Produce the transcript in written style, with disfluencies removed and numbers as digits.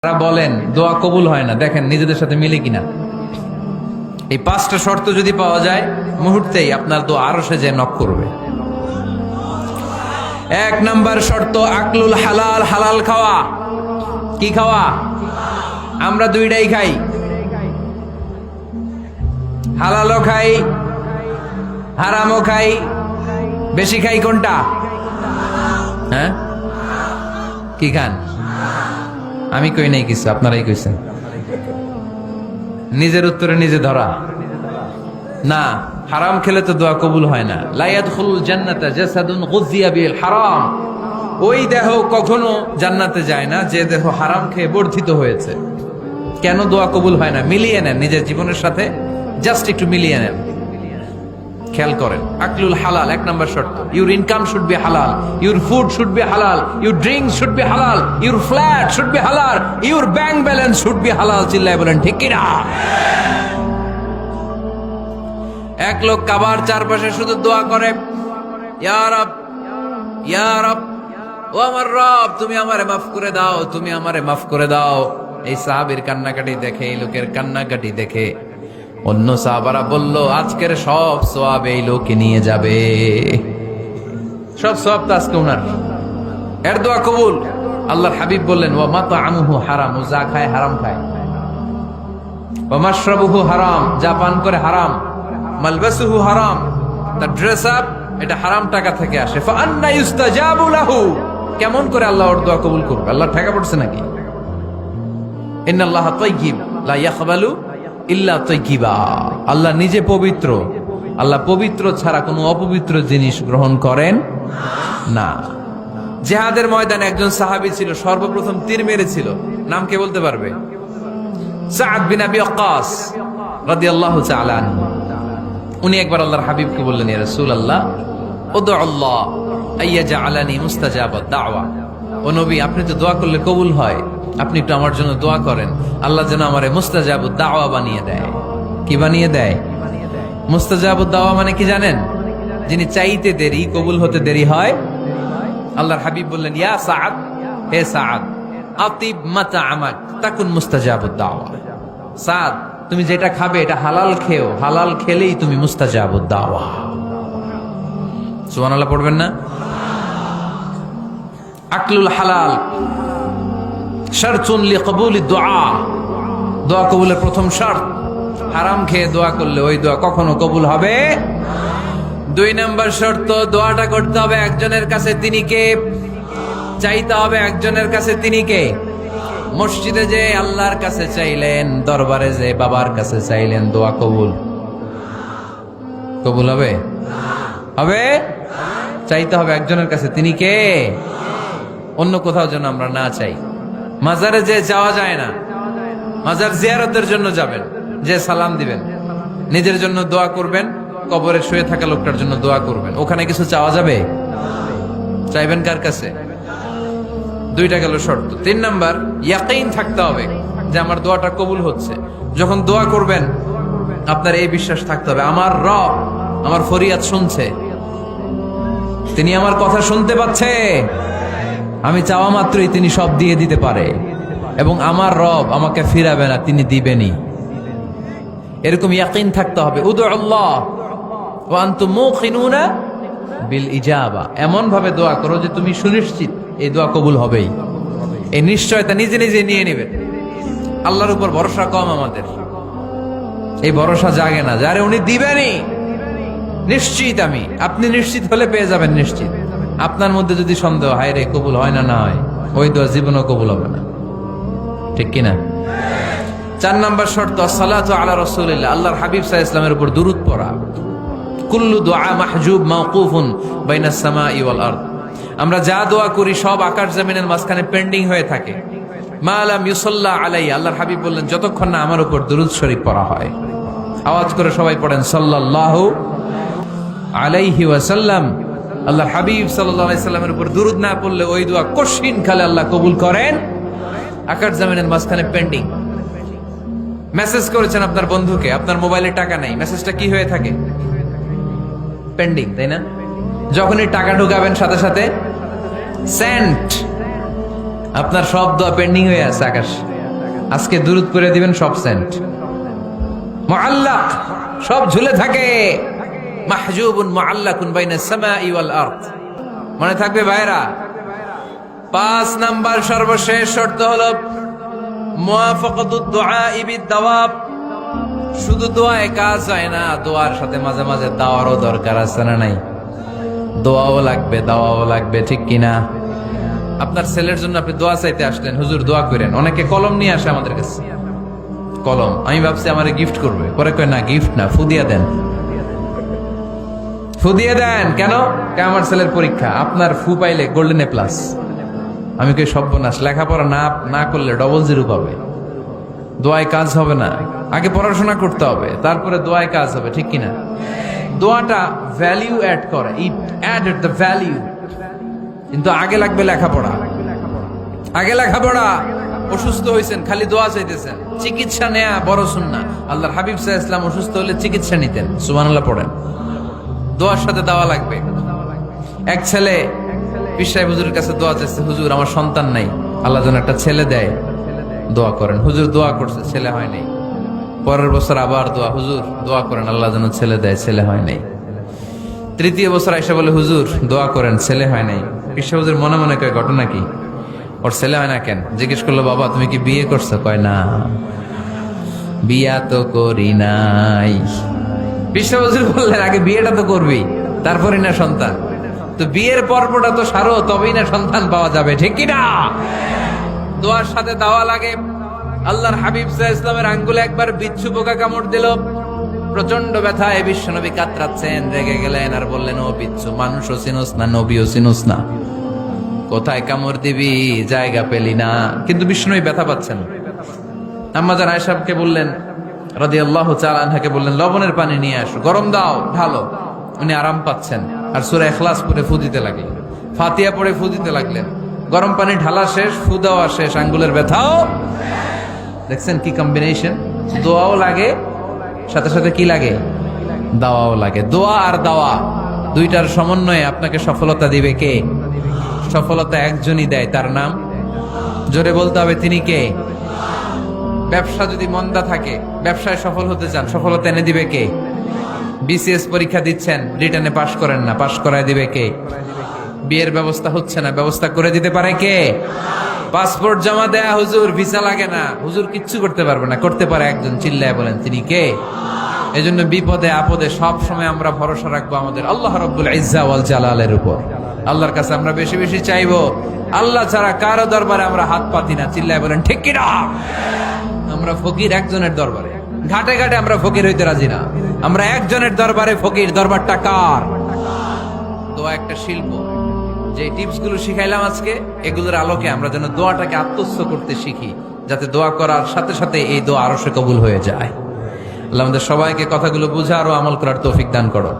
তারা বলেন দোয়া কবুল হয় না, দেখেন নিজেদের সাথে মিলে কিনা। এই পাঁচটা শর্ত যদি পাওয়া যায়, মুহূর্তেই আপনার দোয়া আরশে যে নক করবে। এক নাম্বার শর্ত আকলুল হালাল, হালাল খাওয়া। কি খাওয়া? আমরা দুইটাই খাই, হালালও খাই হারামও খাই। বেশি খাই কোনটা? হ্যাঁ, কি খান? আমি কই নাই কিছু, আপনারাই কইছেন। নিজের উত্তরে নিজে ধরা না। হারাম খেলে তো দোয়া কবুল হয় না। লা ইয়াদখুলুল জান্নাতা জাসাদুন গুযিয়া বিল হারাম। ওই দেহ কখনো জান্নাতে যায় না যে দেহ হারাম খেয়ে বর্ধিত হয়েছে। কেন দোয়া কবুল হয় না? মিলিয়ে নেন নিজের জীবনের সাথে, জাস্ট একটু মিলিয়ে নেন, খেয়াল করেন। আকলুল হালাল এক নাম্বার শর্ত। ইউর ইনকাম শুড বি হালাল, ইউর ফুড শুড বি হালাল, ইউর ড্রিঙ্কস শুড বি হালাল, ইউর ফ্ল্যাট শুড বি হালাল, your bank balance should be হালাল। চিল্লায় বলেন ঠিক কিনা? এক লোক কাবার চারপাশে শুধু দোয়া করে, ইয়া রব, ইয়া রব, ও আমার রব, তুমি আমারে মাফ করে দাও, তুমি আমারে মাফ করে দাও। এই সাহাবীর কান্নাকাটি দেখে, এই লোকের কান্নাকাটি দেখে অন্য সাহাবারা বলল, আজকের সব সওয়াব এই লোকে নিয়ে যাবে। সব সওয়াব তো আজকে ওনার। এর দোয়া কবুল। আল্লাহর হাবিব বললেন, ওয়া মাতআমুহু হারাম, ও যা খায় হারাম খায়। ওয়া মাশরাবুহু হারাম, যা পান করে হারাম। মালবাসুহু হারাম, তার ড্রেস আপ এটা হারাম টাকা থেকে আসে। ফাআন্না ইউস্তাজাবু লাহু, কেমন করে আল্লাহ ওর দোয়া কবুল করবে? আল্লাহ ঠেকা পড়ছে নাকি? ইন্নাল্লাহা তাইয়্যিব লা ইয়াকবালু ইল্লা তাইয়্যিবা। আল্লাহ নিজে পবিত্র, আল্লাহ পবিত্র ছাড়া কোনো অপবিত্র জিনিস গ্রহণ করেন না। জিহাদের ময়দানে একজন সাহাবী ছিল, সর্বপ্রথম তীর মেরেছিল। নাম কে বলতে পারবে? সাদ বিন আবি ওয়াক্কাস রাদিয়াল্লাহু তাআলা আনহু। উনি একবার আল্লাহর হাবিবকে বললেন, ইয়া রাসূলুল্লাহ, উদউ আল্লাহ আইয়াজআলানি মুস্তাজাবাদ দাওয়া। ও নবী, আপনি তো দোয়া করলে কবুল হয়, আপনি একটু আমার জন্য দোয়া করেন, আল্লাহ যেন আমারে মুস্তাজাবুদ দাওয়া বানিয়ে দেয়। কি বানিয়ে দেয়? মুস্তাজাবুদ দাওয়া মানে কি জানেন? যিনি চাইতে দেরি, কবুল হতে দেরি হয়। আল্লাহর হাবিব বললেন, ইয়া সাআদ, হে সাআদ, আতিব মাতআমাক তাকুন মুস্তাজাবুদ দাওয়া। সাদ, তুমি যেটা খাবে এটা হালাল খেও, হালাল খেলেই তুমি মুস্তাজাবুদ দাওয়া। সুবহানাল্লাহ পড়বেন না? আকলুল হালাল শারতুন লিকবুলিদ দুআ, দোয়া কবুলের প্রথম শর্ত। হারাম খেয়ে দোয়া করলে ওই দোয়া কখনো কবুল হবে। দুই নাম্বার শর্ত, দোয়াটা করতে হবে একজনের কাছে, তিনি কে? চাইতে হবে একজনের কাছে, তিনি কে? মসজিদে যে আল্লাহর কাছে চাইলেন, দরবারে যে বাবার কাছে চাইলেন, দোয়া কবুল কবুল হবে? হবে? চাইতে হবে একজনের কাছে, তিনি কে? অন্য কোথাও যেন আমরা না চাই। মাজারে যে যাওয়া যায় না, মাজার জিয়ারতের জন্য যাবেন, যে সালাম দিবেন, নিজের জন্য দোয়া করবেন, কবরে শুয়ে থাকা লোকটার জন্য দোয়া করবেন। ওখানে কিছু চাওয়া যাবে? চাইবেন কার কাছে? দুইটা গেল শর্ত। তিন নাম্বার, ইয়াকিন থাকতে হবে যে আমার দোয়াটা কবুল হচ্ছে। যখন দোয়া করবেন আপনার এই বিশ্বাস থাকতে হবে, আমার রব আমার ফরিয়াদ শুনছে, তিনি আমার কথা শুনতে পাচ্ছে, আমি চাওয়া মাত্রই তিনি সব দিয়ে দিতে পারে, এবং আমার রব আমাকে ফিরাবে না, তিনি দিবেনই। এরকম ইয়াকিন থাকতে হবে। উদউ আল্লাহ ওয়া আনতুম মুকিনুনা বিল ইজাবা, এমন ভাবে দোয়া করো যে তুমি সুনিশ্চিত এই দোয়া কবুল হবেই। এই নিশ্চয়তা নিজে নিজে নিয়ে নেবেন। আল্লাহর উপর ভরসা কম আমাদের, এই ভরসা জাগে না, যারে উনি দিবেনই নিশ্চিত আমি। আপনি নিশ্চিত হলে পেয়ে যাবেন নিশ্চিত। আপনার মধ্যে যদি সন্দেহ, হায় রে কবুল হয় না, না হয়, ওই দোয়া জীবনও কবুল হবে না। ঠিক কিনা? চার নাম্বার শর্ত, সালাতু আলা রাসূলিল্লাহ, আল্লাহর হাবিব সাল্লাল্লাহু আলাইহি ওয়াসাল্লামের উপর দুরূদ পড়া। কুল্লু দুআ মাহজুব মাওকুফুন বাইনাস সামাই ওয়াল আরদ। আমরা যা দোয়া করি সব আকাশ জমিনের মাঝখানে পেন্ডিং হয়ে থাকে। মা লাম ইউসাল্লা আলাইহি, আল্লাহর হাবিব বললেন, যতক্ষণ না আমার উপর দুরূদ শরীফ পড়া হয়। আওয়াজ করে সবাই পড়েন, সাল্লাল্লাহু আলাইহি ওয়াসাল্লাম। আল্লাহর হাবিব সাল্লাল্লাহু আলাইহি সাল্লামের উপর দুরূদ না পড়লে ওই দোয়া কঠিন কালে আল্লাহ কবুল করেন। আকাশ জমিনের মাঝখানে পেন্ডিং। মেসেজ করেছেন আপনার বন্ধুকে, আপনার মোবাইলে টাকা নাই, মেসেজটা কি হয়ে থাকে? পেন্ডিং, তাই না? যখনই টাকা ঢুকাবেন সাথে সাথে সেন্ট, আপনার সব দোয়া পেন্ডিং হয়ে আছে আকাশ। আজকে দুরুদ করে দিবেন সব সেন্ট মুআল্লাক, সব ঝুলে থাকে। মাহজুবুন মুআল্লাকুন বাইনাস সামাই ওয়াল আরদ। মনে থাকবে ভাইরা। 5 নাম্বার সর্বশেষ শর্ত হলো মুওয়াফাকাতুদ দুআই বিদ-দাওয়াব। শুধু দোয়ায় কাজ হয় না, দোয়ার সাথে মাঝে মাঝে দাওয়ারও দরকার আছে না নাই? দোয়াও লাগবে, দাওয়াও লাগবে, ঠিক কিনা? আপনার ছেলের জন্য আপনি দোয়া চাইতে আসলেন, হুজুর দোয়া করেন। অনেকে কলম নিয়ে আসে আমাদের কাছে, কলম। আমি ভাবছি আমারে গিফট করবে, পরে কয় না, গিফট না, ফুদিয়া দেন। ফুদিয়ে দেন কেন? আমার ছেলের পরীক্ষা, আপনার ফু পাইলে গোল্ডেন এ প্লাস। আমি কই সর্বনাশ, লেখাপড়া না করলে ডবল জিরো পাবে, দোয়ায় কাজ হবে না। আগে পড়াশোনা করতে হবে, তারপরে দোয়ায় কাজ হবে, ঠিক কিনা? দোয়াটা ভ্যালিউ অ্যাড করে, ইট অ্যাডেড দ্য ভ্যালিউ। কিন্তু আগে লাগবে লেখাপড়া, আগে লেখাপড়া। অসুস্থ হয়েছেন, খালি দোয়া চাইতেছেন। চিকিৎসা নেয়া বড় সুন্নাহ। আল্লাহর হাবিব সাল্লাল্লাহু আলাইহি ওয়াসাল্লাম অসুস্থ হলে চিকিৎসা নিতেন। সুবহানাল্লাহ পড়েন। দোয়ার সাথে দাওয়া লাগবে। এক ছেলে পীর সাহেব হুজুরের কাছে দোয়া চাইছে, হুজুর আমার সন্তান নাই, আল্লাহ যেন একটা ছেলে দেয়, দোয়া করেন। হুজুর দোয়া করছে, ছেলে হয় নাই। পরের বছর আবার দোয়া, হুজুর দোয়া করেন আল্লাহ যেন ছেলে দেয়, ছেলে হয় নাই। তৃতীয় বছর আইসা বলে, হুজুর দোয়া করেন, ছেলে হয় নাই। পীর সাহেব হুজুর মনে মনে কয়, ঘটনা কি? ওর ছেলে হয় না কেন? জিজ্ঞেস করলো, বাবা তুমি কি বিয়ে করছো? কয় না, বিয়া তো করি নাই। পীর সাহেব হুজুর বললেন, আগে বিয়েটা তো করবি, তারপরে না সন্তান। তো বিয়ের পর্বটা তো সারো, তবেই না সন্তান পাওয়া যাবে, ঠিক কিনা? দোয়ার সাথে দাওয়া লাগে। আল্লাহর হাবিব সাল্লাল্লাহু আলাইহি ওয়াসাল্লামের আঙ্গুলে একবার বিচ্ছু পোকা কামড় দিল। প্রচন্ড ব্যথায় বিশ্বনবী কাতরাচ্ছেন, রেগে গেলেন আর বললেন, ও বিচ্ছু, মানুষও চিনোস না, নবীও চিনোস না, কোথায় কামড় দিবি, জায়গা পেলি না। কিন্তু বিশ্বনবী ব্যথা পাচ্ছেন। আম্মা জান আয়েশাকে বললেন, রাদিয়াল্লাহু তাআলা আনহাকে বললেন, লবণের পানি নিয়ে আসো, গরম দাও, ঢালো। উনি আরাম পাচ্ছেন। আর সূরা ইখলাস পড়ে ফু দিতে লাগলেন, ফাতিহা পড়ে ফু দিতে লাগলেন। গরম পানি ঢালা শেষ, ফু দেওয়া শেষ, আঙ্গুলের ব্যথাও। দেখছেন কি কম্বিনেশন? দোয়াও লাগে, সাথে সাথে কি লাগে? দাওয়াও লাগে। দোয়া আর দাওয়া দুইটার সমন্বয়ে আপনাকে সফলতা দিবে কে? সফলতা একজনই দেয়, তার নাম জোরে বলতে হবে, তিনি কে? ব্যবসা যদি মন্দা থাকে, ব্যবসায় সফল হতে চান, সফলতা এনে দিবে কে? বিসিএস পরীক্ষা দিচ্ছেন, রিটেনে পাশ করেন না, পাশ করায় দিবে কে? বিয়ের ব্যবস্থা হচ্ছে না, ব্যবস্থা করে দিতে পারে কে? পাসপোর্ট জমা দেয়া, হুজুর ভিসা লাগে না, হুজুর কিচ্ছু করতে পারবে না, করতে পারে একজন, চিল্লায় বলেন তিনি কে? এজন্য বিপদে আপদে সব সময় আমরা ভরসা রাখবো আমাদের আল্লাহ রাব্বুল ইজ্জা ওয়াল জালালের উপর। আল্লাহর কাছে আমরা বেশি বেশি চাইবো। আল্লাহ ছাড়া কারো দরবারে আমরা হাত পাতি না, চিল্লায় বলেন ঠিক কিনা? আমরা ফকির একজনের দরবারে, ঘাটে ঘাটে আমরা ফকির হইতে রাজি না, আমরা একজনের দরবারে ফকির। দরবারটা কার? দোয়া একটা শিল্প। যে টিপস গুলো শিখাইলাম আজকে, এগুলোর আলোকে আমরা যেন দোয়াটাকে আত্মস্থ করতে শিখি, যাতে দোয়া করার সাথে সাথে এই দোয়া আরো সে কবুল হয়ে যায়। আল্লাহ আমাদের সবাইকে কথাগুলো বুঝা আরো আমল করার তৌফিক দান করো।